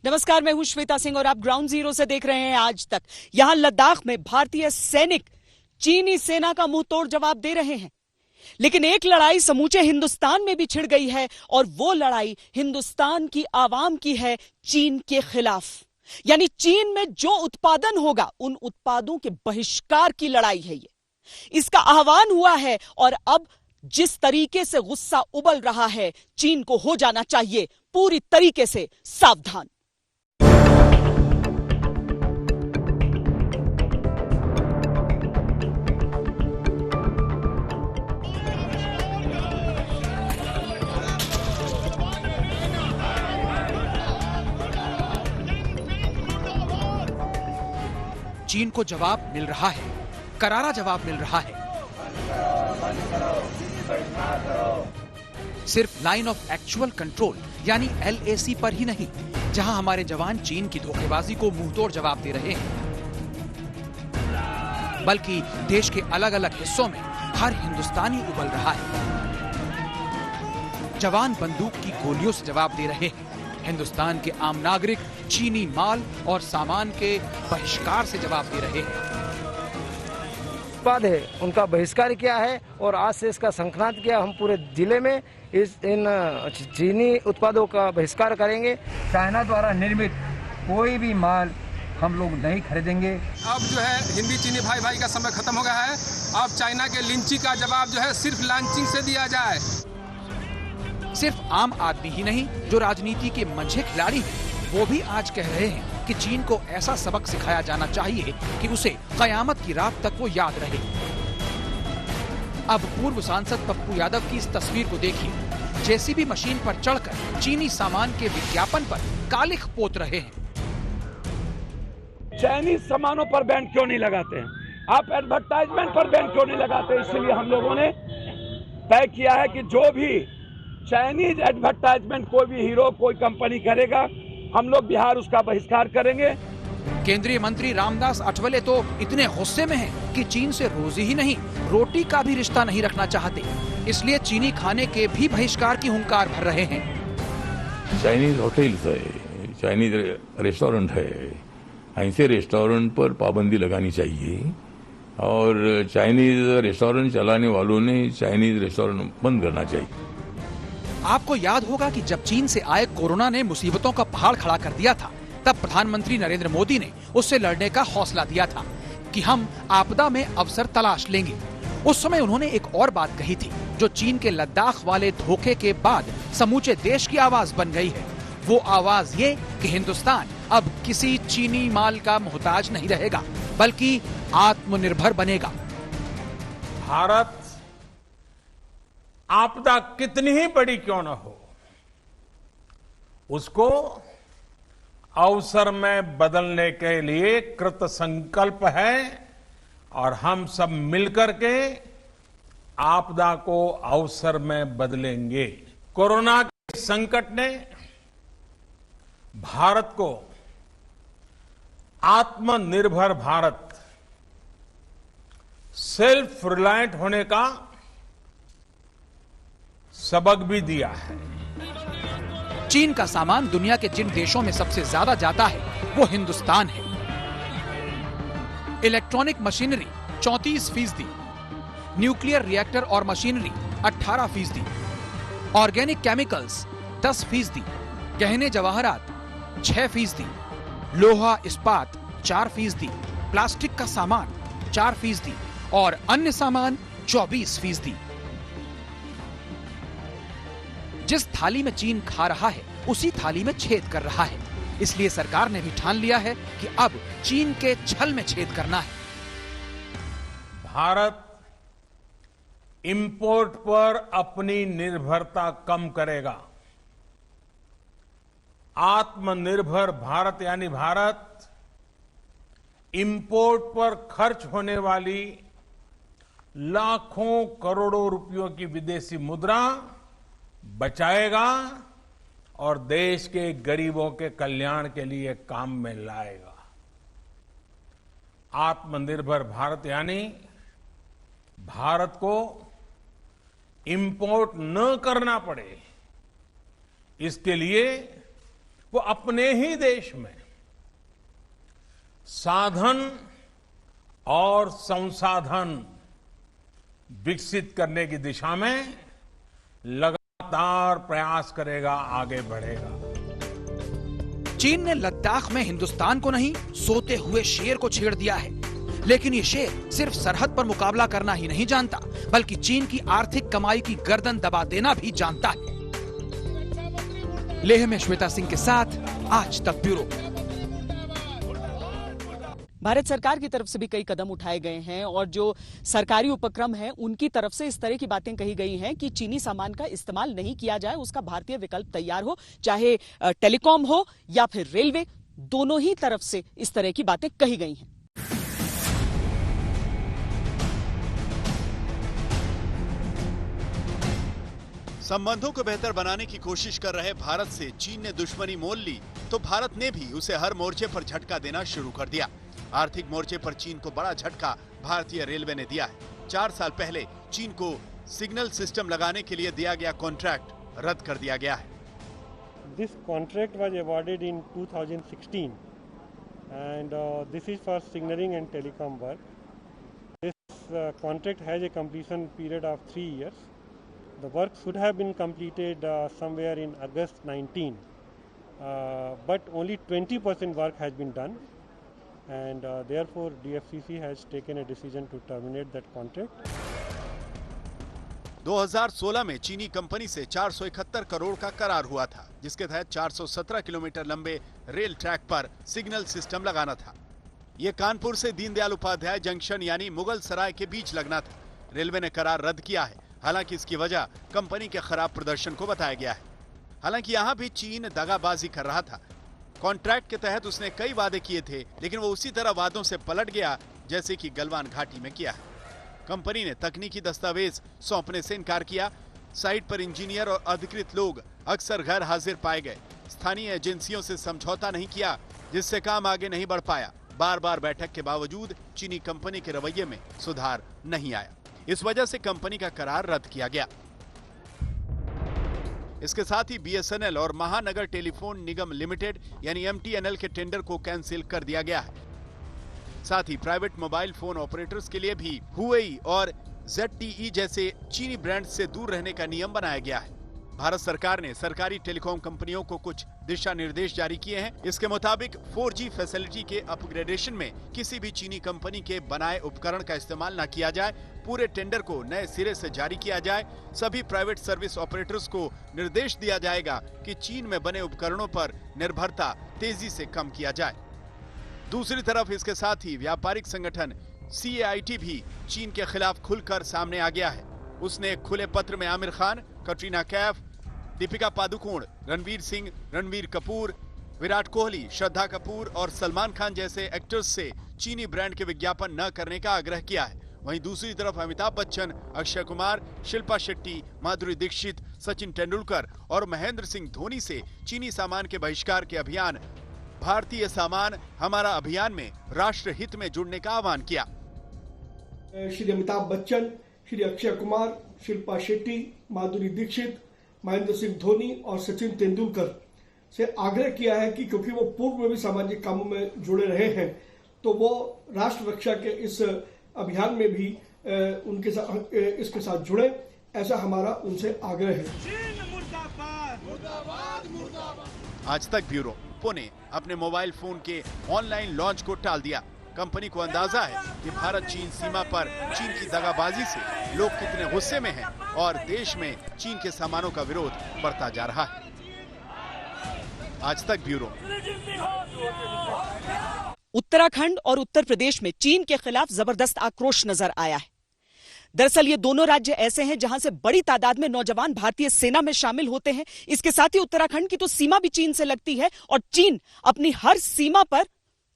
नमस्कार, मैं हूं श्वेता सिंह और आप ग्राउंड जीरो से देख रहे हैं आज तक। यहां लद्दाख में भारतीय सैनिक चीनी सेना का मुंह तोड़ जवाब दे रहे हैं, लेकिन एक लड़ाई समूचे हिंदुस्तान में भी छिड़ गई है और वो लड़ाई हिंदुस्तान की आवाम की है चीन के खिलाफ। यानी चीन में जो उत्पादन होगा उन उत्पादों के बहिष्कार की लड़ाई है ये। इसका आह्वान हुआ है और अब जिस तरीके से गुस्सा उबल रहा है, चीन को हो जाना चाहिए पूरी तरीके से सावधान। चीन को जवाब मिल रहा है, करारा जवाब मिल रहा है। सिर्फ लाइन ऑफ एक्चुअल कंट्रोल यानी LAC पर ही नहीं, जहां हमारे जवान चीन की धोखेबाजी को मुंहतोड़ जवाब दे रहे हैं, बल्कि देश के अलग अलग हिस्सों में हर हिंदुस्तानी उबल रहा है। जवान बंदूक की गोलियों से जवाब दे रहे हैं। हिंदुस्तान के आम नागरिक चीनी माल और सामान के बहिष्कार से जवाब दे रहे हैं। उत्पाद है उनका बहिष्कार किया है और आज से इसका संक्रांत किया। हम पूरे जिले में इन चीनी उत्पादों का बहिष्कार करेंगे। चाइना द्वारा निर्मित कोई भी माल हम लोग नहीं खरीदेंगे। अब जो है हिंदी चीनी भाई भाई का समय खत्म हो गया है। अब चाइना के लिंचिंग का जवाब जो है सिर्फ लॉन्चिंग से दिया जाए। सिर्फ आम आदमी ही नहीं, जो राजनीति के मंझे खिलाड़ी हैं, वो भी आज कह रहे हैं कि चीन को ऐसा सबक सिखाया जाना चाहिए कि उसे कयामत की रात तक वो याद रहे। अब पूर्व सांसद पप्पू यादव की इस तस्वीर को देखिए। JCB मशीन पर चढ़कर चीनी सामान के विज्ञापन पर कालिख पोत रहे हैं। चाइनीज सामानों पर बैन क्यों नहीं लगाते हैं? आप एडवर्टाइजमेंट पर बैन क्यों नहीं लगाते? इसलिए हम लोगों ने तय किया है कि जो भी चाइनीज एडवर्टाइजमेंट कोई भी हीरो कोई कंपनी करेगा, हम लोग बिहार उसका बहिष्कार करेंगे। केंद्रीय मंत्री रामदास अठवले तो इतने गुस्से में हैं कि चीन से रोजी ही नहीं, रोटी का भी रिश्ता नहीं रखना चाहते। इसलिए चीनी खाने के भी बहिष्कार की हुंकार भर रहे हैं। चाइनीज होटल्स है, चाइनीज रेस्टोरेंट है, ऐसे रेस्टोरेंट पर पाबंदी लगानी चाहिए और चाइनीज रेस्टोरेंट चलाने वालों ने चाइनीज रेस्टोरेंट बंद करना चाहिए। आपको याद होगा कि जब चीन से आए कोरोना ने मुसीबतों का पहाड़ खड़ा कर दिया था, तब प्रधानमंत्री नरेंद्र मोदी ने उससे लड़ने का हौसला दिया था कि हम आपदा में अवसर तलाश लेंगे। उस समय उन्होंने एक और बात कही थी, जो चीन के लद्दाख वाले धोखे के बाद समूचे देश की आवाज बन गई है। वो आवाज ये कि हिंदुस्तान अब किसी चीनी माल का मोहताज नहीं रहेगा, बल्कि आत्मनिर्भर बनेगा। भारत आपदा कितनी ही बड़ी क्यों न हो, उसको अवसर में बदलने के लिए कृत संकल्प है और हम सब मिलकर के आपदा को अवसर में बदलेंगे। कोरोना के संकट ने भारत को आत्मनिर्भर भारत, सेल्फ रिलायंट होने का सबक भी दिया है। चीन का सामान दुनिया के जिन देशों में सबसे ज्यादा जाता है वो हिंदुस्तान है। इलेक्ट्रॉनिक मशीनरी 34%, न्यूक्लियर रिएक्टर और मशीनरी 18%, ऑर्गेनिक केमिकल्स 10%, गहने जवाहरात 6%, लोहा इस्पात 4%, प्लास्टिक का सामान 4% और अन्य सामान 24%। जिस थाली में चीन खा रहा है, उसी थाली में छेद कर रहा है। इसलिए सरकार ने भी ठान लिया है कि अब चीन के छल में छेद करना है। भारत इंपोर्ट पर अपनी निर्भरता कम करेगा। आत्मनिर्भर भारत यानी भारत इंपोर्ट पर खर्च होने वाली लाखों करोड़ों रुपयों की विदेशी मुद्रा बचाएगा और देश के गरीबों के कल्याण के लिए काम में लाएगा। आत्मनिर्भर भारत यानी भारत को इंपोर्ट न करना पड़े, इसके लिए वो अपने ही देश में साधन और संसाधन विकसित करने की दिशा में लगातार प्रयास करेगा, आगे बढ़ेगा। चीन ने लद्दाख में हिंदुस्तान को नहीं, सोते हुए शेर को छेड़ दिया है। लेकिन ये शेर सिर्फ सरहद पर मुकाबला करना ही नहीं जानता, बल्कि चीन की आर्थिक कमाई की गर्दन दबा देना भी जानता है। लेह में श्वेता सिंह के साथ आज तक ब्यूरो। भारत सरकार की तरफ से भी कई कदम उठाए गए हैं और जो सरकारी उपक्रम है उनकी तरफ से इस तरह की बातें कही गई हैं कि चीनी सामान का इस्तेमाल नहीं किया जाए, उसका भारतीय विकल्प तैयार हो, चाहे टेलीकॉम हो या फिर रेलवे, दोनों ही तरफ से इस तरह की बातें कही गई हैं। संबंधों को बेहतर बनाने की कोशिश कर रहे भारत से चीन ने दुश्मनी मोल ली तो भारत ने भी उसे हर मोर्चे पर झटका देना शुरू कर दिया। आर्थिक मोर्चे पर चीन को बड़ा झटका भारतीय रेलवे ने दिया है। 4 साल पहले चीन को सिग्नल सिस्टम लगाने के लिए दिया गया कॉन्ट्रैक्ट रद्द कर दिया गया है। This contract was awarded in 2016 and this is for signaling and telecom work. This contract has a completion period of 3 years. The work should have been completed somewhere in August 19, but only 20% work has been done. And therefore DFCC has taken a decision to terminate that contract. 2016 में चीनी company से 471 करोड़ का करार हुआ था, जिसके तहत 417 kilometre लंबे रेल ट्रैक पर सिग्नल सिस्टम लगाना था। ये कानपुर से दीनदयाल उपाध्याय जंक्शन यानी मुगल सराय के बीच लगना था। रेलवे ने करार रद्द किया है। हालांकि इसकी वजह कंपनी के खराब प्रदर्शन को बताया गया है। हालांकि यहां भी चीन दगाबाजी कर रहा था। कॉन्ट्रैक्ट के तहत उसने कई वादे किए थे, लेकिन वो उसी तरह वादों से पलट गया जैसे कि गलवान घाटी में किया है। कंपनी ने तकनीकी दस्तावेज सौंपने से इनकार किया। साइट पर इंजीनियर और अधिकृत लोग अक्सर गैर हाजिर पाए गए। स्थानीय एजेंसियों से समझौता नहीं किया, जिससे काम आगे नहीं बढ़ पाया। बार बार बैठक के बावजूद चीनी कंपनी के रवैये में सुधार नहीं आया। इस वजह से कंपनी का करार रद्द किया गया। इसके साथ ही BSNL और महानगर टेलीफोन निगम लिमिटेड यानी MTNL के टेंडर को कैंसिल कर दिया गया है। साथ ही प्राइवेट मोबाइल फोन ऑपरेटर्स के लिए भी हुवेई और ZTE जैसे चीनी ब्रांड से दूर रहने का नियम बनाया गया है। भारत सरकार ने सरकारी टेलीकॉम कंपनियों को कुछ दिशा निर्देश जारी किए हैं। इसके मुताबिक 4G फैसिलिटी के अपग्रेडेशन में किसी भी चीनी कंपनी के बनाए उपकरण का इस्तेमाल न किया जाए। पूरे टेंडर को नए सिरे से जारी किया जाए। सभी प्राइवेट सर्विस ऑपरेटर्स को निर्देश दिया जाएगा कि चीन में बने उपकरणों पर निर्भरता तेजी से कम किया जाए। दूसरी तरफ इसके साथ ही व्यापारिक संगठन CAIT भी चीन के खिलाफ खुलकर सामने आ गया है। उसने एक खुले पत्र में आमिर खान, कटरीना कैफ, दीपिका पादुकोण, रणवीर सिंह, रणवीर कपूर, विराट कोहली, श्रद्धा कपूर और सलमान खान जैसे एक्टर्स से चीनी ब्रांड के विज्ञापन न करने का आग्रह किया है। वहीं दूसरी तरफ अमिताभ बच्चन, अक्षय कुमार, शिल्पा शेट्टी, माधुरी दीक्षित, सचिन तेंदुलकर और महेंद्र सिंह धोनी से चीनी सामान के बहिष्कार के अभियान भारतीय सामान हमारा अभियान में राष्ट्र हित में जुड़ने का आह्वान किया। श्री अमिताभ बच्चन, श्री अक्षय कुमार, शिल्पा शेट्टी, माधुरी दीक्षित, महेंद्र सिंह धोनी और सचिन तेंदुलकर से आग्रह किया है कि क्योंकि वो पूर्व में भी सामाजिक कामों में जुड़े रहे हैं, तो वो राष्ट्र रक्षा के इस अभियान में भी उनके साथ इसके साथ जुड़े, ऐसा हमारा उनसे आग्रह है। आज तक ब्यूरो पुणे अपने मोबाइल फोन के ऑनलाइन लॉन्च को टाल दिया। कंपनी को अंदाजा है कि भारत चीन सीमा पर चीन की दगाबाजी से लोग कितने गुस्से में हैं और देश में चीन के सामानों का विरोध बढ़ता जा रहा है। आज तक ब्यूरो। उत्तराखंड और उत्तर प्रदेश में चीन के खिलाफ जबरदस्त आक्रोश नजर आया है। दरअसल ये दोनों राज्य ऐसे हैं जहां से बड़ी तादाद में नौजवान भारतीय सेना में शामिल होते हैं। इसके साथ ही उत्तराखंड की तो सीमा भी चीन से लगती है और चीन अपनी हर सीमा पर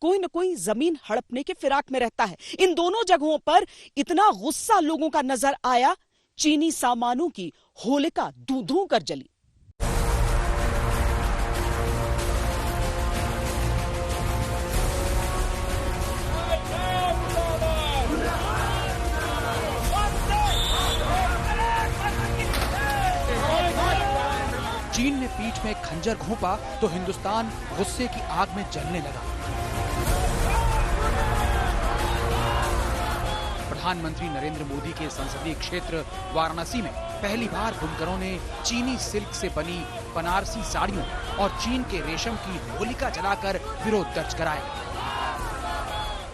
कोई न कोई जमीन हड़पने के फिराक में रहता है। इन दोनों जगहों पर इतना गुस्सा लोगों का नजर आया, चीनी सामानों की होलिका धू-धू कर जली। चीन ने पीठ में खंजर खंजर घोंपा तो हिंदुस्तान गुस्से की आग में जलने लगा। प्रधानमंत्री नरेंद्र मोदी के संसदीय क्षेत्र वाराणसी में पहली बार बुनकरों ने चीनी सिल्क से बनी बनारसी साड़ियों और चीन के रेशम की होलिका जलाकर विरोध दर्ज कराया।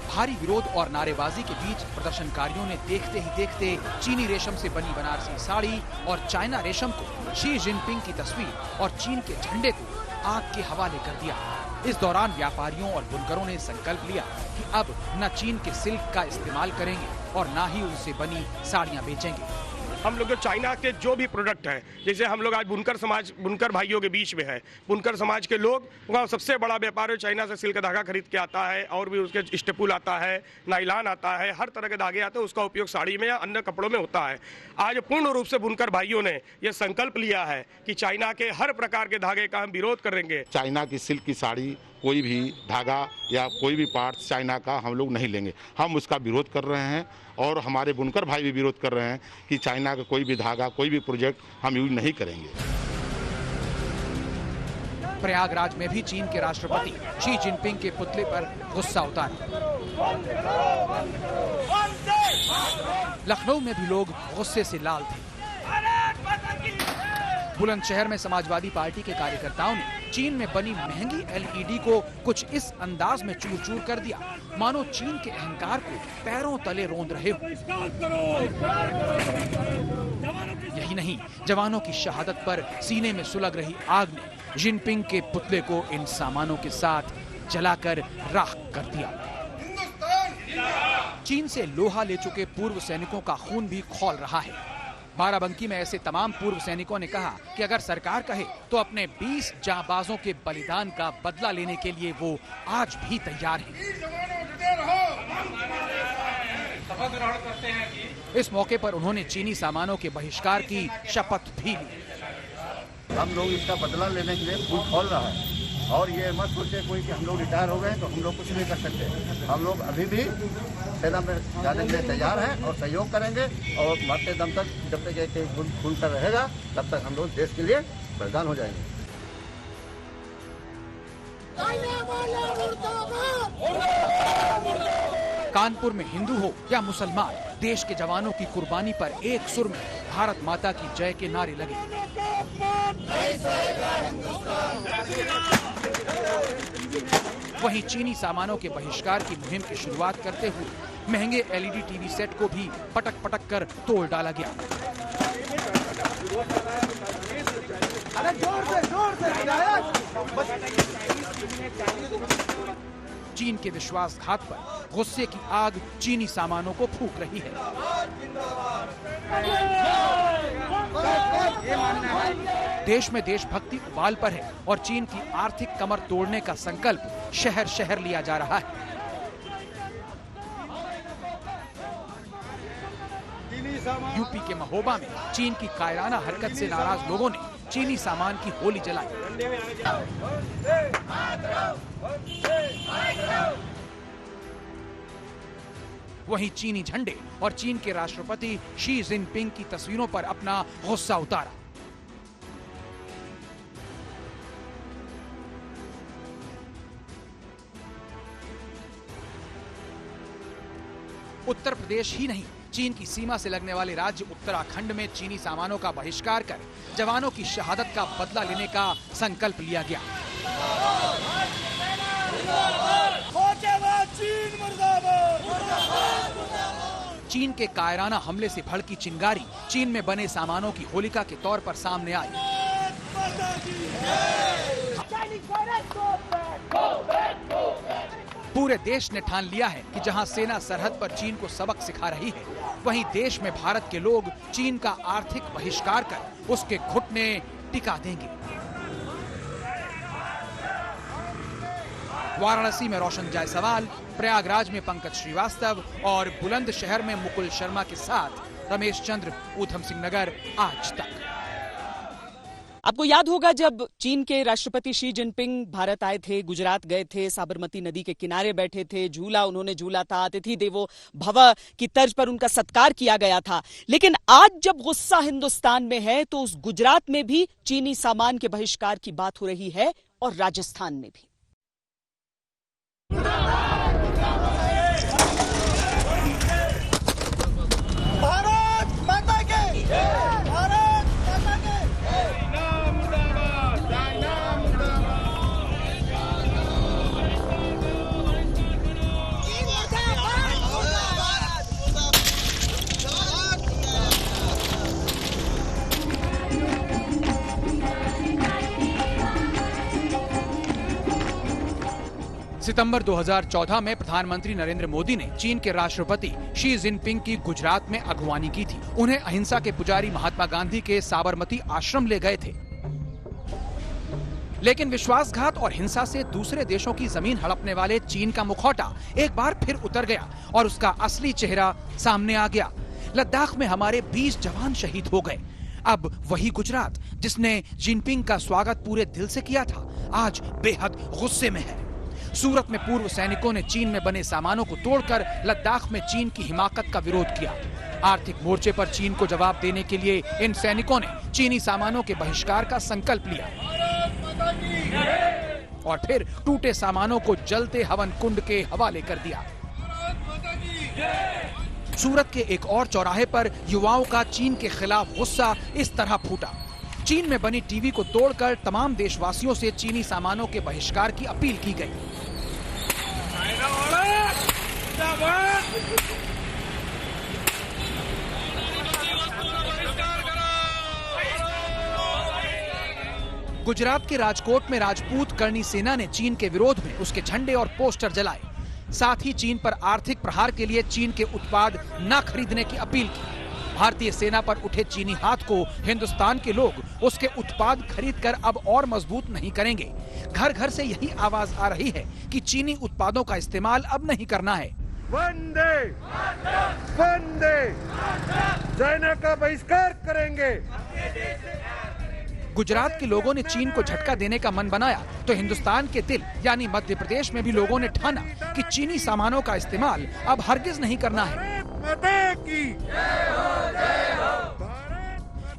भारी विरोध और नारेबाजी के बीच प्रदर्शनकारियों ने देखते ही देखते चीनी रेशम से बनी बनारसी साड़ी और चाइना रेशम को शी जिनपिंग की तस्वीर और चीन के झंडे को आग के हवाले कर दिया। इस दौरान व्यापारियों और बुनकरों ने संकल्प लिया कि अब न चीन के सिल्क का इस्तेमाल करेंगे और न ही उनसे बनी साड़ियां बेचेंगे। हम लोग जो चाइना के जो भी प्रोडक्ट हैं, जैसे हम लोग आज बुनकर भाइयों के बीच में है, बुनकर समाज के लोग, वहाँ सबसे बड़ा व्यापार है, चाइना से सिल्क धागा खरीद के आता है और भी उसके स्टेपुल आता है, नाइलान आता है, हर तरह के धागे आते हैं, उसका उपयोग साड़ी में या अन्य कपड़ों में होता है। आज पूर्ण रूप से बुनकर भाइयों ने यह संकल्प लिया है कि चाइना के हर प्रकार के धागे का हम विरोध करेंगे। चाइना की सिल्क की साड़ी, कोई भी धागा या कोई भी पार्ट चाइना का हम लोग नहीं लेंगे। हम उसका विरोध कर रहे हैं और हमारे बुनकर भाई भी विरोध कर रहे हैं कि चाइना का कोई भी धागा, कोई भी प्रोजेक्ट हम यूज नहीं करेंगे। प्रयागराज में भी चीन के राष्ट्रपति शी जिनपिंग के पुतले पर गुस्सा उतारा। लखनऊ में भी लोग गुस्से से लाल थे। बुलंदशहर में समाजवादी पार्टी के कार्यकर्ताओं ने चीन में बनी महंगी एलईडी को कुछ इस अंदाज में चूर चूर कर दिया मानो चीन के अहंकार को पैरों तले रोंद रहे हो। यही नहीं, जवानों की शहादत पर सीने में सुलग रही आग ने जिनपिंग के पुतले को इन सामानों के साथ जलाकर राख कर दिया। चीन से लोहा ले चुके पूर्व सैनिकों का खून भी खौल रहा है। बाराबंकी में ऐसे तमाम पूर्व सैनिकों ने कहा कि अगर सरकार कहे तो अपने 20 जांबाजों के बलिदान का बदला लेने के लिए वो आज भी तैयार हैं। इस मौके पर उन्होंने चीनी सामानों के बहिष्कार की शपथ भी ली। हम लोग इसका बदला लेने के लिए खून खोल रहा है और ये मत सोचे कोई कि हम लोग रिटायर हो गए तो हम लोग कुछ नहीं कर सकते। हम लोग अभी भी सेना में जाने के लिए तैयार हैं और सहयोग करेंगे और मरते दम तक, जब तक ये खून कर रहेगा तब तक हम लोग देश के लिए बलिदान हो जाएंगे। कानपुर में हिंदू हो या मुसलमान, देश के जवानों की कुर्बानी पर एक सुर में भारत माता की जय के नारे लगे। वहीं चीनी सामानों के बहिष्कार की मुहिम की शुरुआत करते हुए महंगे एलईडी टीवी सेट को भी पटक पटक कर तोड़ डाला गया। चीन के विश्वासघात पर गुस्से की आग चीनी सामानों को फूंक रही है। देश में देशभक्ति उबाल पर है और चीन की आर्थिक कमर तोड़ने का संकल्प शहर शहर लिया जा रहा है। यूपी के महोबा में चीन की कायराना हरकत से नाराज लोगों ने चीनी सामान की होली जलाई। वहीं चीनी झंडे और चीन के राष्ट्रपति शी जिनपिंग की तस्वीरों पर अपना गुस्सा उतारा। उत्तर प्रदेश ही नहीं, चीन की सीमा से लगने वाले राज्य उत्तराखंड में चीनी सामानों का बहिष्कार कर जवानों की शहादत का बदला लेने का संकल्प लिया गया। चीन के कायराना हमले से भड़की चिंगारी चीन में बने सामानों की होलिका के तौर पर सामने आई। पूरे देश ने ठान लिया है कि जहां सेना सरहद पर चीन को सबक सिखा रही है, वहीं देश में भारत के लोग चीन का आर्थिक बहिष्कार कर उसके घुटने टिका देंगे। वाराणसी में रोशन जायसवाल, प्रयागराज में पंकज श्रीवास्तव और बुलंदशहर में मुकुल शर्मा के साथ रमेश चंद्र, ऊधम सिंह नगर, आज तक। आपको याद होगा जब चीन के राष्ट्रपति शी जिनपिंग भारत आए थे, गुजरात गए थे, साबरमती नदी के किनारे बैठे थे, झूला उन्होंने झूला था, अतिथि देवो भव की तर्ज पर उनका सत्कार किया गया था। लेकिन आज जब गुस्सा हिंदुस्तान में है तो उस गुजरात में भी चीनी सामान के बहिष्कार की बात हो रही है और राजस्थान में भी। सितंबर 2014 में प्रधानमंत्री नरेंद्र मोदी ने चीन के राष्ट्रपति शी जिनपिंग की गुजरात में अगवानी की थी। उन्हें अहिंसा के पुजारी महात्मा गांधी के साबरमती आश्रम ले गए थे। लेकिन विश्वासघात और हिंसा से दूसरे देशों की जमीन हड़पने वाले चीन का मुखौटा एक बार फिर उतर गया और उसका असली चेहरा सामने आ गया। लद्दाख में हमारे 20 जवान शहीद हो गए। अब वही गुजरात जिसने जिनपिंग का स्वागत पूरे दिल से किया था, आज बेहद गुस्से में है। सूरत में पूर्व सैनिकों ने चीन में बने सामानों को तोड़कर लद्दाख में चीन की हिमाकत का विरोध किया। आर्थिक मोर्चे पर चीन को जवाब देने के लिए इन सैनिकों ने चीनी सामानों के बहिष्कार का संकल्प लिया और फिर टूटे सामानों को जलते हवन कुंड के हवाले कर दिया। सूरत के एक और चौराहे पर युवाओं का चीन के खिलाफ गुस्सा इस तरह फूटा। चीन में बनी टीवी को तोड़कर तमाम देशवासियों से चीनी सामानों के बहिष्कार की अपील की गई। गुजरात के राजकोट में राजपूत करणी सेना ने चीन के विरोध में उसके झंडे और पोस्टर जलाए। साथ ही चीन पर आर्थिक प्रहार के लिए चीन के उत्पाद न खरीदने की अपील की। भारतीय सेना पर उठे चीनी हाथ को हिंदुस्तान के लोग उसके उत्पाद खरीदकर अब और मजबूत नहीं करेंगे। घर घर से यही आवाज आ रही है कि चीनी उत्पादों का इस्तेमाल अब नहीं करना है। वंदे वंदे चाइना का बहिष्कार करेंगे। गुजरात के लोगों ने चीन को झटका देने का मन बनाया तो हिंदुस्तान के दिल यानी मध्य प्रदेश में भी लोगों ने ठाना कि चीनी सामानों का इस्तेमाल अब हरगिज नहीं करना है।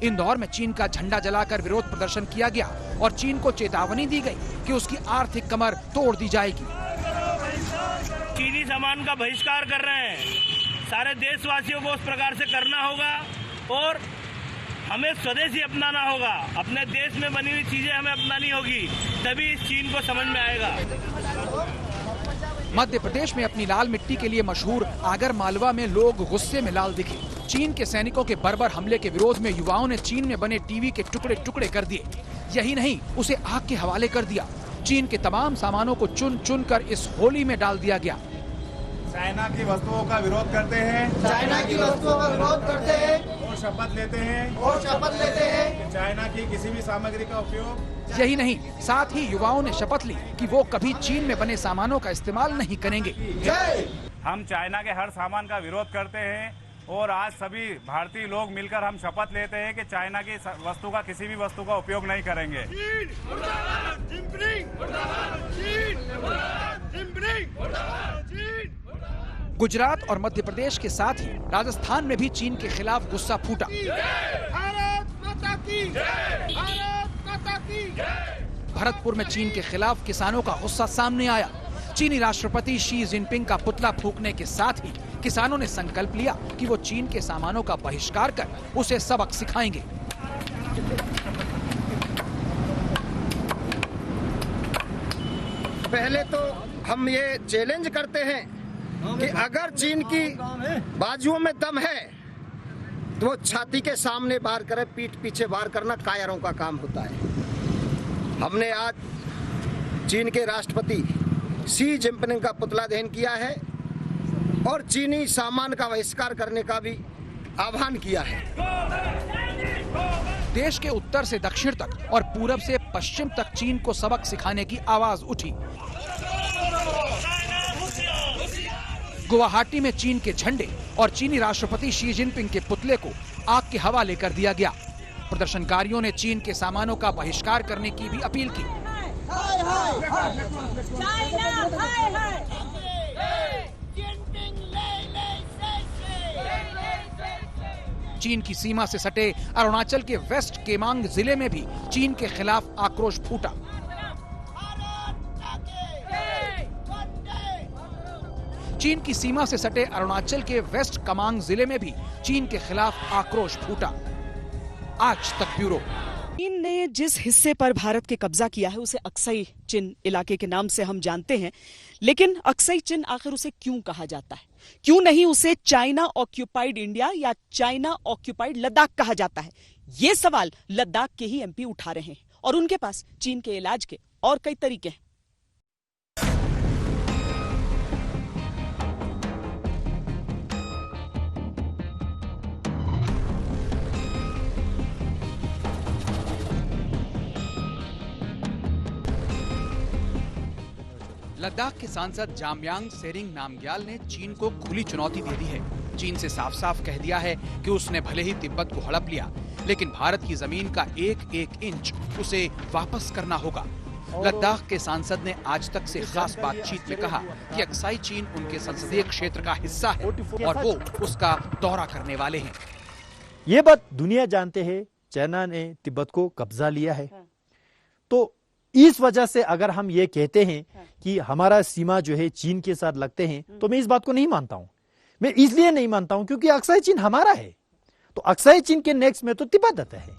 इंदौर में चीन का झंडा जलाकर विरोध प्रदर्शन किया गया और चीन को चेतावनी दी गई कि उसकी आर्थिक कमर तोड़ दी जाएगी। चीनी सामान का बहिष्कार कर रहे हैं। सारे देशवासियों को उस प्रकार से करना होगा और हमें स्वदेशी अपनाना होगा। अपने देश में बनी हुई चीजें हमें अपनानी होगी, तभी इस चीन को समझ में आएगा। मध्य प्रदेश में अपनी लाल मिट्टी के लिए मशहूर आगर मालवा में लोग गुस्से में लाल दिखे। चीन के सैनिकों के बर्बर हमले के विरोध में युवाओं ने चीन में बने टीवी के टुकड़े टुकड़े कर दिए। यही नहीं, उसे आग के हवाले कर दिया। चीन के तमाम सामानों को चुन चुन कर इस होली में डाल दिया गया। चाइना की वस्तुओं का विरोध करते हैं, चाइना की वस्तुओं का विरोध करते हैं और शपथ लेते हैं कि चाइना की किसी भी सामग्री का उपयोग। यही नहीं, साथ ही युवाओं ने शपथ ली कि वो कभी चीन में बने सामानों का इस्तेमाल नहीं करेंगे। हम चाइना के हर सामान का विरोध करते हैं और आज सभी भारतीय लोग मिलकर हम शपथ लेते हैं कि चाइना की वस्तु का किसी भी वस्तु का उपयोग नहीं करेंगे। गुजरात और मध्य प्रदेश के साथ ही राजस्थान में भी चीन के खिलाफ गुस्सा फूटा। भरतपुर में चीन के खिलाफ किसानों का गुस्सा सामने आया। चीनी राष्ट्रपति शी जिनपिंग का पुतला फूंकने के साथ ही किसानों ने संकल्प लिया कि वो चीन के सामानों का बहिष्कार कर उसे सबक सिखाएंगे। पहले तो हम ये चैलेंज करते हैं कि अगर चीन की बाजुओं में दम है तो वो छाती के सामने वार करे, पीठ पीछे वार करना कायरों का काम होता है। हमने आज चीन के राष्ट्रपति शी जिनपिंग का पुतला दहन किया है और चीनी सामान का बहिष्कार करने का भी आह्वान किया है। देश के उत्तर से दक्षिण तक और पूरब से पश्चिम तक चीन को सबक सिखाने की आवाज उठी। गुवाहाटी में चीन के झंडे और चीनी राष्ट्रपति शी जिनपिंग के पुतले को आग के हवाले कर दिया गया। प्रदर्शनकारियों ने चीन के सामानों का बहिष्कार करने की भी अपील की। चीन की सीमा से सटे अरुणाचल के वेस्ट केमांग जिले में भी चीन के खिलाफ आक्रोश फूटा। चीन की सीमा से सटे अरुणाचल के वेस्ट कामेंग जिले में भी चीन के खिलाफ आक्रोश फूटा। आज तक ब्यूरो। चीन ने जिस हिस्से पर भारत के कब्जा किया है उसे अक्साई चिन इलाके के नाम से हम जानते हैं, लेकिन अक्साई चिन आखिर उसे क्यों कहा जाता है? क्यों नहीं उसे चाइना ऑक्यूपाइड इंडिया या चाइना ऑक्यूपाइड लद्दाख कहा जाता है? ये सवाल लद्दाख के ही एमपी उठा रहे हैं और उनके पास चीन के इलाज के और कई तरीके हैं। लद्दाख के सांसद जामयांग सेरिंग नामग्याल ने चीन को खुली चुनौती दे दी है। चीन से साफ साफ कह दिया है कि उसने भले ही तिब्बत को हड़प लिया, लेकिन भारत की जमीन का एक एक इंच उसे वापस करना होगा। लद्दाख के सांसद ने आज तक से खास बातचीत में कहा कि अक्साई चीन उनके संसदीय क्षेत्र का हिस्सा है और वो उसका दौरा करने वाले हैं। ये बात दुनिया जानते हैं, चाइना ने तिब्बत को कब्जा लिया है। तो इस वजह से अगर हम ये कहते हैं कि हमारा सीमा जो है चीन के साथ लगते हैं, तो मैं इस बात को नहीं मानता हूं। मैं इसलिए नहीं मानता हूं क्योंकि अक्साई चीन हमारा है, तो अक्साई चीन के नेक्स्ट में तो तिब्बत आता है।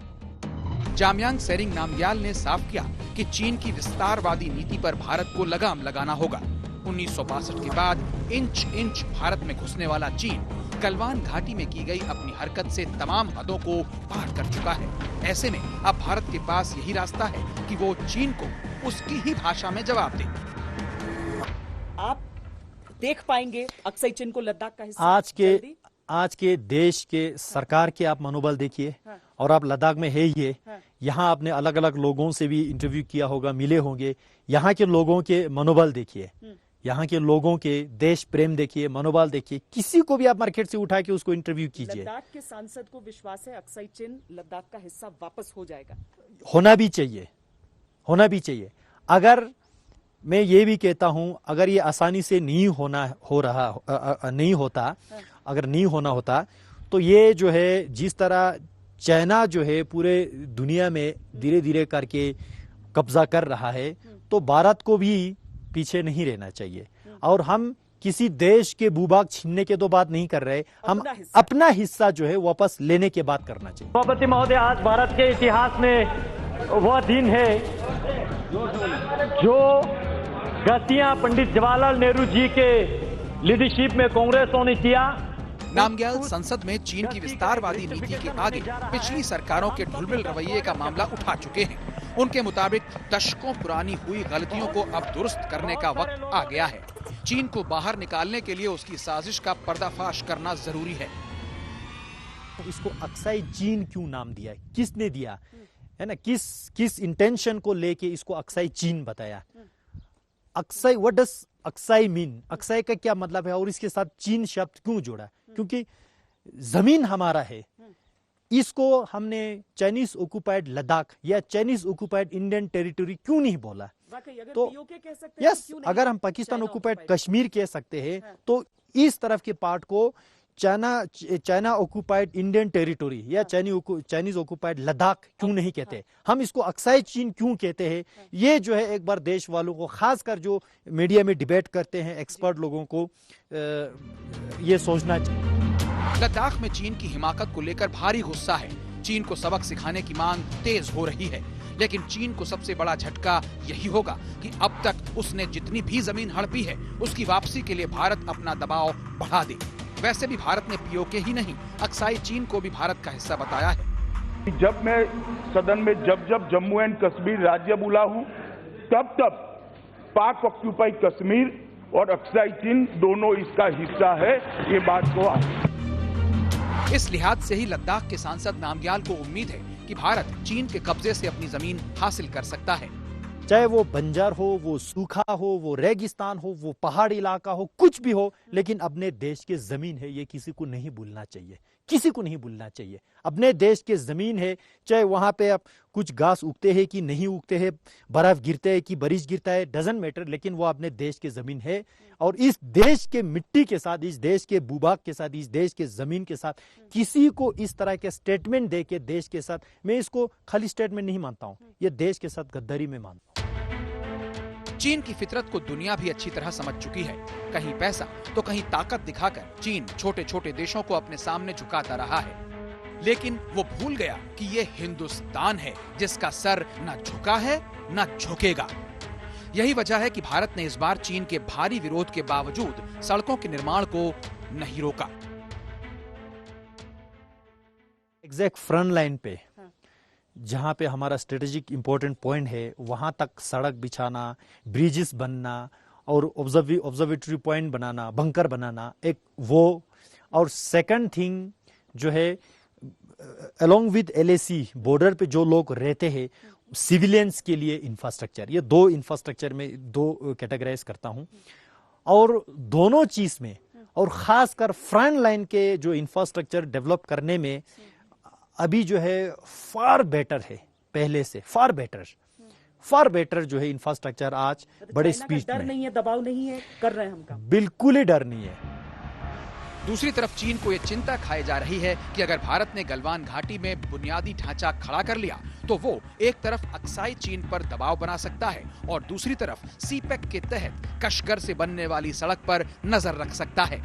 जामयांग सेरिंग नामग्याल ने साफ किया कि चीन की विस्तारवादी नीति पर भारत को लगाम लगाना होगा। 1962 के बाद इंच इंच भारत में घुसने वाला चीन गलवान घाटी में की गई अपनी हरकत से तमाम हदों को पार कर चुका है। ऐसे में अब भारत के पास यही रास्ता है कि वो चीन को उसकी ही भाषा में जवाब दे। आप देख पाएंगे अक्साई चीन को लद्दाख का हिस्सा आज के देश के सरकार के आप मनोबल देखिए। और आप लद्दाख में है ही है। यहाँ आपने अलग अलग लोगों से भी इंटरव्यू किया होगा, मिले होंगे। यहाँ के लोगों के मनोबल देखिए, यहाँ के लोगों के देश प्रेम देखिए, मनोबल देखिए। किसी को भी आप मार्केट से उठा के उसको इंटरव्यू कीजिए। लद्दाख के सांसद को विश्वास है अक्साई चिन लद्दाख का हिस्सा वापस हो जाएगा। होना भी चाहिए, होना भी चाहिए। अगर मैं ये भी कहता हूं, अगर ये आसानी से नहीं होना होता तो ये जो है जिस तरह चाइना जो है पूरे दुनिया में धीरे धीरे करके कब्जा कर रहा है, तो भारत को भी पीछे नहीं रहना चाहिए। और हम किसी देश के भूभाग छीनने के तो बात नहीं कर रहे, हम अपना हिस्सा जो है वापस लेने के बात करना चाहिए। सभापति महोदय, आज भारत के इतिहास में वह दिन है जो गतियां पंडित जवाहरलाल नेहरू जी के लीडरशिप में कांग्रेसों ने किया। नामग्याल संसद में चीन की विस्तारवादी नीति के आगे पिछली सरकारों के ढुलमिल रवैये का मामला उठा चुके हैं। उनके मुताबिक दशकों पुरानी हुई गलतियों को अब दुरुस्त करने का वक्त आ गया है। चीन को बाहर निकालने के लिए उसकी साजिश का पर्दाफाश करना जरूरी है। इसको अक्साई चीन क्यों नाम दिया, किसने दिया है ना, किस इंटेंशन को लेके इसको अक्साई चीन बताया? Aksai, what does Aksai mean? Aksai का क्या मतलब है और इसके साथ चीन शब्द क्यों जोड़ा? क्योंकि जमीन हमारा है, इसको हमने चाइनीज ऑक्युपाइड लद्दाख या चाइनीज ऑक्युपाइड इंडियन टेरिटरी क्यों नहीं बोला? तो यस, अगर हम पाकिस्तान ऑक्युपाइड कश्मीर कह सकते हैं, तो इस तरफ के पार्ट को चाइना ऑक्युपाइड इंडियन टेरिटरी या चाइनीज ऑक्युपाइड लद्दाख क्यों नहीं कहते? हम इसको अक्साई चीन क्यों कहते हैं? ये जो है एक बार देश वालों को, खासकर जो मीडिया में डिबेट करते हैं एक्सपर्ट लोगों को, ये सोचना चाहिए। लद्दाख में चीन की हिमाकत को लेकर भारी गुस्सा है। चीन को सबक सिखाने की मांग तेज हो रही है, लेकिन चीन को सबसे बड़ा झटका यही होगा कि अब तक उसने जितनी भी जमीन हड़पी है उसकी वापसी के लिए भारत अपना दबाव बढ़ा दे। वैसे भी भारत ने पीओके ही नहीं, अक्साई चीन को भी भारत का हिस्सा बताया है। जब मैं सदन में जब जम्मू एंड कश्मीर राज्य बोला हूं, तब पाक ऑक्यूपाइड कश्मीर और अक्साई चीन दोनों इसका हिस्सा है, ये बात को। इस लिहाज से ही लद्दाख के सांसद नामग्याल को उम्मीद है कि भारत चीन के कब्जे से अपनी जमीन हासिल कर सकता है। चाहे वो बंजर हो, वो सूखा हो, वो रेगिस्तान हो, वो पहाड़ी इलाका हो, कुछ भी हो, लेकिन अपने देश की जमीन है, ये किसी को नहीं भूलना चाहिए। किसी को नहीं भूलना चाहिए। अपने देश के जमीन है, चाहे वहां पे अब कुछ घास उगते हैं कि नहीं उगते हैं, बर्फ गिरते है कि बारिश गिरता है, डजंट मैटर, लेकिन वो अपने देश के जमीन है। और इस देश के मिट्टी के साथ, इस देश के भूभाग के साथ, इस देश के जमीन के साथ किसी को इस तरह के स्टेटमेंट दे के देश के साथ, मैं इसको खाली स्टेटमेंट नहीं मानता हूं, ये देश के साथ गद्दारी में मानता हूं। चीन की फितरत को दुनिया भी अच्छी तरह समझ चुकी है। कहीं पैसा तो कहीं ताकत दिखाकर चीन छोटे छोटे देशों को अपने सामने झुकाता रहा है। लेकिन वो भूल गया कि ये हिंदुस्तान है जिसका सर न झुका है न झुकेगा। यही वजह है कि भारत ने इस बार चीन के भारी विरोध के बावजूद सड़कों के निर्माण को नहीं रोका। एग्जैक्ट फ्रंट लाइन पे जहाँ पे हमारा स्ट्रेटेजिक इंपॉर्टेंट पॉइंट है, वहाँ तक सड़क बिछाना, ब्रिजेस बनना और ऑब्जर्वेटरी पॉइंट बनाना, बंकर बनाना, एक वो। और सेकंड थिंग जो है, अलोंग विद LAC बॉर्डर पे जो लोग रहते हैं, सिविलियंस के लिए इंफ्रास्ट्रक्चर, ये दो इंफ्रास्ट्रक्चर में दो कैटेगराइज करता हूँ। और दोनों चीज में, और खासकर फ्रंट लाइन के जो इंफ्रास्ट्रक्चर डेवलप करने में अभी जो है फार बेटर है, पहले से फार बेटर जो है इंफ्रास्ट्रक्चर आज बड़े स्पीड में। डर नहीं है, दबाव नहीं है, कर रहे हैं हम काम, बिल्कुल ही डर नहीं है। दूसरी तरफ चीन को यह चिंता खाई जा रही है कि अगर भारत ने गलवान घाटी में बुनियादी ढांचा खड़ा कर लिया तो वो एक तरफ अक्साई चीन पर दबाव बना सकता है और दूसरी तरफ सीपेक के तहत कशगर से बनने वाली सड़क पर नजर रख सकता है।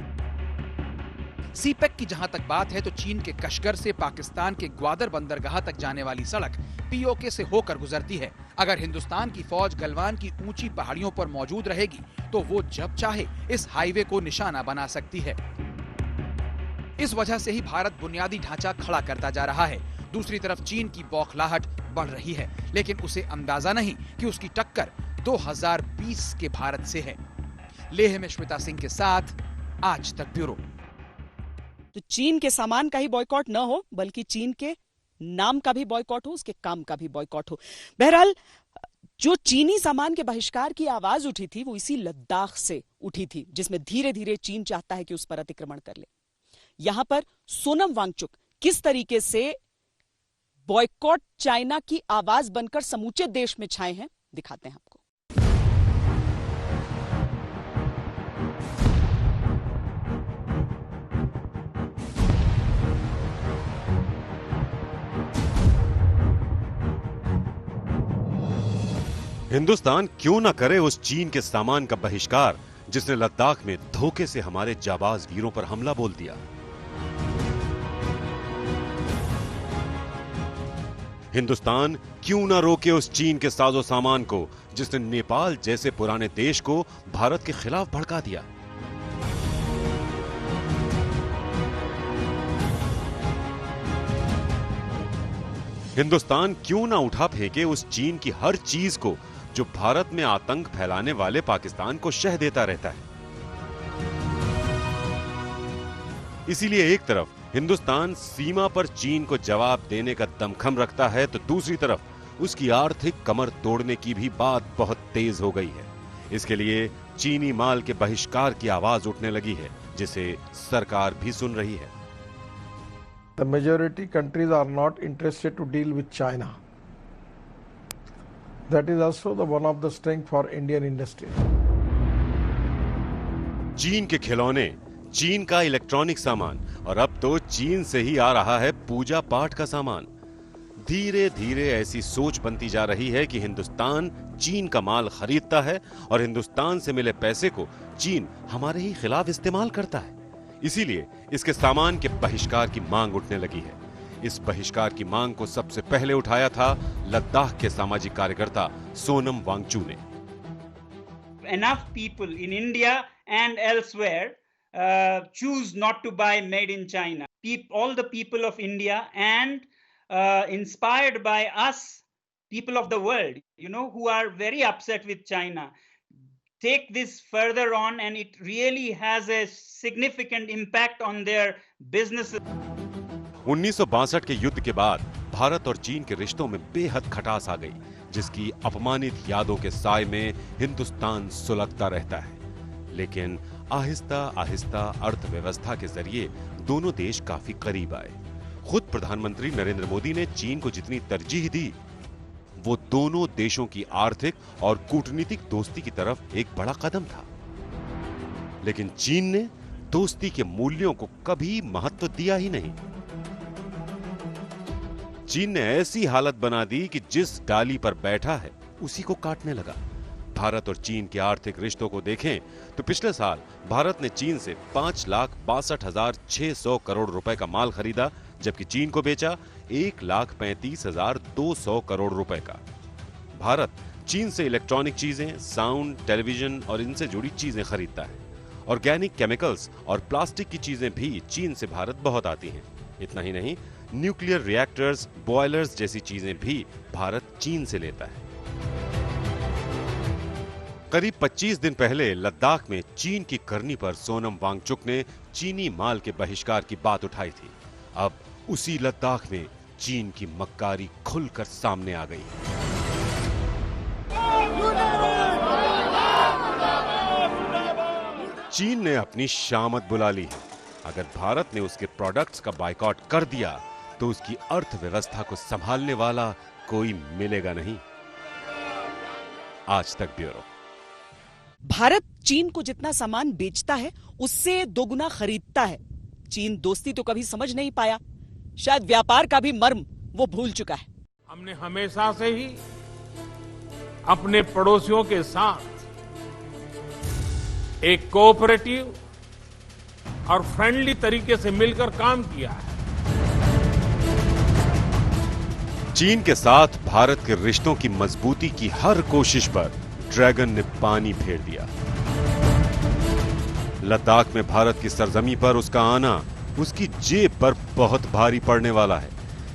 सीपेक की जहां तक बात है तो चीन के कशगर से पाकिस्तान के ग्वादर बंदरगाह तक जाने वाली सड़क POK से होकर गुजरती है। अगर हिंदुस्तान की फौज गलवान की ऊंची पहाड़ियों पर मौजूद रहेगी तो वो जब चाहे इस हाईवे को निशाना बना सकती है। इस वजह से ही भारत बुनियादी ढांचा खड़ा करता जा रहा है। दूसरी तरफ चीन की बौखलाहट बढ़ रही है, लेकिन उसे अंदाजा नहीं कि उसकी टक्कर 2020 के भारत से है। लेह में श्वेता सिंह के साथ आज तक ब्यूरो। तो चीन के सामान का ही बॉयकॉट न हो, बल्कि चीन के नाम का भी बॉयकॉट हो, उसके काम का भी बॉयकॉट हो। बहरहाल जो चीनी सामान के बहिष्कार की आवाज उठी थी वो इसी लद्दाख से उठी थी, जिसमें धीरे धीरे चीन चाहता है कि उस पर अतिक्रमण कर ले। यहां पर सोनम वांगचुक किस तरीके से बॉयकॉट चाइना की आवाज बनकर समूचे देश में छाए हैं, दिखाते हैं आपको। हिंदुस्तान क्यों ना करे उस चीन के सामान का बहिष्कार जिसने लद्दाख में धोखे से हमारे जाबाज वीरों पर हमला बोल दिया। हिंदुस्तान क्यों ना रोके उस चीन के साजो सामान को जिसने नेपाल जैसे पुराने देश को भारत के खिलाफ भड़का दिया। हिंदुस्तान क्यों ना उठा फेंके उस चीन की हर चीज को जो भारत में आतंक फैलाने वाले पाकिस्तान को शह देता रहता है। इसीलिए एक तरफ हिंदुस्तान सीमा पर चीन को जवाब देने का दमखम रखता है तो दूसरी तरफ उसकी आर्थिक कमर तोड़ने की भी बात बहुत तेज हो गई है। इसके लिए चीनी माल के बहिष्कार की आवाज उठने लगी है, जिसे सरकार भी सुन रही है। The majority countries are not interested to deal with China. That is also the one of the strength for Indian industry. चीन के खिलौने, चीन का इलेक्ट्रॉनिक सामान और अब तो चीन से ही आ रहा है पूजा पाठ का सामान। धीरे धीरे ऐसी सोच बनती जा रही है कि हिंदुस्तान चीन का माल खरीदता है और हिंदुस्तान से मिले पैसे को चीन हमारे ही खिलाफ इस्तेमाल करता है। इसीलिए इसके सामान के बहिष्कार की मांग उठने लगी है। इस बहिष्कार की मांग को सबसे पहले उठाया था लद्दाख के सामाजिक कार्यकर्ता सोनम वांगचू ने। Enough people in India and elsewhere choose not to buy made in China. All the people of India and inspired by us, people of the world, who are very upset with China, take this further on, and it really has a significant impact on their businesses. 1962 के युद्ध के बाद भारत और चीन के रिश्तों में बेहद खटास आ गई, जिसकी अपमानित यादों के साए में हिंदुस्तान सुलगता रहता है। लेकिन आहिस्ता आहिस्ता अर्थव्यवस्था के जरिए दोनों देश काफी करीब आए। खुद प्रधानमंत्री नरेंद्र मोदी ने चीन को जितनी तरजीह दी, वो दोनों देशों की आर्थिक और कूटनीतिक दोस्ती की तरफ एक बड़ा कदम था। लेकिन चीन ने दोस्ती के मूल्यों को कभी महत्व दिया ही नहीं। चीन ने ऐसी हालत बना दी कि जिस डाली पर बैठा है उसी को काटने लगा। भारत और चीन के आर्थिक रिश्तों को देखें तो पिछले साल भारत ने चीन से 5,62,600 करोड़ रुपए का माल खरीदा, जबकि चीन को बेचा 1,35,200 करोड़ रुपए का। भारत चीन से इलेक्ट्रॉनिक चीजें, साउंड, टेलीविजन और इनसे जुड़ी चीजें खरीदता है। ऑर्गेनिक केमिकल्स और प्लास्टिक की चीजें भी चीन से भारत बहुत आती हैं। इतना ही नहीं, न्यूक्लियर रिएक्टर्स, बॉयलर्स जैसी चीजें भी भारत चीन से लेता है। करीब 25 दिन पहले लद्दाख में चीन की करनी पर सोनम वांगचुक ने चीनी माल के बहिष्कार की बात उठाई थी। अब उसी लद्दाख में चीन की मक्कारी खुलकर सामने आ गई। चीन ने अपनी शामत बुला ली है। अगर भारत ने उसके प्रोडक्ट्स का बायकॉट कर दिया तो उसकी अर्थव्यवस्था को संभालने वाला कोई मिलेगा नहीं। आज तक ब्यूरो। भारत चीन को जितना सामान बेचता है उससे दोगुना खरीदता है। चीन दोस्ती तो कभी समझ नहीं पाया, शायद व्यापार का भी मर्म वो भूल चुका है। हमने हमेशा से ही अपने पड़ोसियों के साथ एक कोऑपरेटिव और फ्रेंडली तरीके से मिलकर काम किया है। चीन के साथ भारत के रिश्तों की मजबूती की हर कोशिश पर ड्रैगन ने पानी फेर दिया। लद्दाख में भारत की सरजमी पर उसका आना उसकी जेब पर बहुत भारी पड़ने वाला है,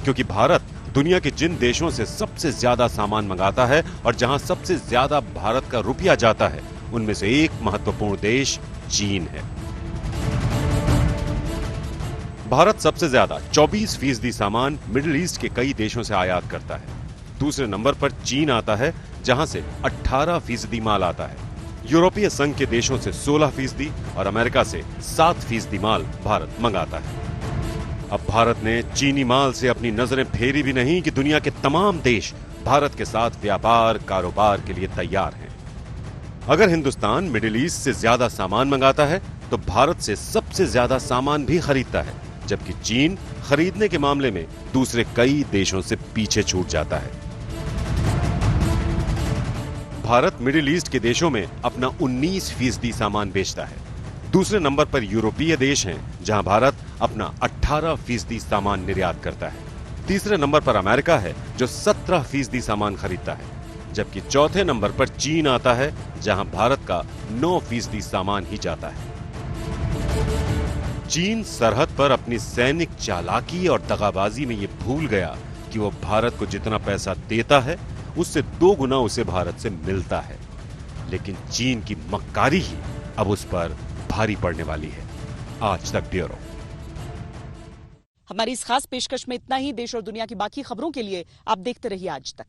क्योंकि भारत दुनिया के जिन देशों से सबसे ज्यादा सामान मंगाता है और जहां सबसे ज्यादा भारत का रुपया जाता है, उनमें से एक महत्वपूर्ण देश चीन है। भारत सबसे ज्यादा 24% सामान मिडिल ईस्ट के कई देशों से आयात करता है। दूसरे नंबर पर चीन आता है, जहां से 18% माल आता है। यूरोपीय संघ के देशों से 16% और अमेरिका से 7% माल भारत मंगाता है। अब भारत ने चीनी माल से अपनी नजरें फेरी भी नहीं कि दुनिया के तमाम देश भारत के साथ व्यापार कारोबार के लिए तैयार हैं। अगर हिंदुस्तान मिडिल ईस्ट से ज्यादा सामान मंगाता है तो भारत से सबसे ज्यादा सामान भी खरीदता है, जबकि चीन खरीदने के मामले में दूसरे कई देशों से पीछे छूट जाता है। भारत मिडिल ईस्ट के देशों में अपना 19% सामान बेचता है। दूसरे नंबर पर यूरोपीय देश हैं, जहां भारत अपना 18% सामान निर्यात करता है। तीसरे नंबर पर अमेरिका है, जो 17% सामान खरीदता है, जबकि चौथे नंबर पर चीन आता है, जहां भारत का 9% सामान ही जाता है। चीन सरहद पर अपनी सैनिक चालाकी और दगाबाजी में ये भूल गया कि वो भारत को जितना पैसा देता है उससे 2 गुना उसे भारत से मिलता है। लेकिन चीन की मक्कारी ही अब उस पर भारी पड़ने वाली है। आज तक ब्यूरो। हमारी इस खास पेशकश में इतना ही। देश और दुनिया की बाकी खबरों के लिए आप देखते रहिए आज तक।